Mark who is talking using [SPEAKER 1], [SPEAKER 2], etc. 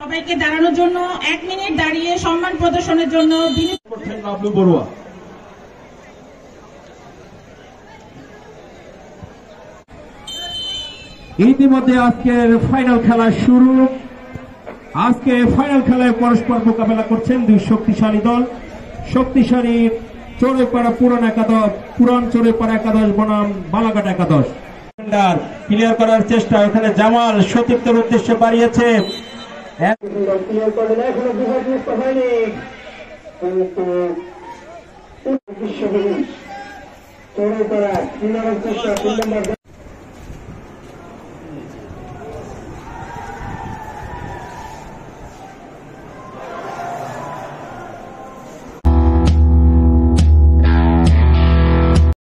[SPEAKER 1] সবাইকে দাঁড়ানোর জন্য 1 মিনিট দাঁড়িয়ে সম্মান প্রদর্শনের জন্য
[SPEAKER 2] বাবলু বড়ুয়া। ইতিমধ্যে আজকের ফাইনাল খেলা শুরু। আজকে ফাইনাল খেলায় পরস্পর মোকাবেলা করছেন দুই শক্তিশালী দল। শক্তিশালী চোরেপাড়া পুরান চোরেপাড়া একাদশ বনাম বালাঘাট একাদশ। ক্লিয়ার করার চেষ্টা, এখানে জামাল সতীর্থের উদ্দেশ্যে বাড়িয়েছে। ক্লিয়ার করলেন, এখনো বিভাগমুক্ত হয়নি, কিন্তু চোরেপাড়া 3 নম্বর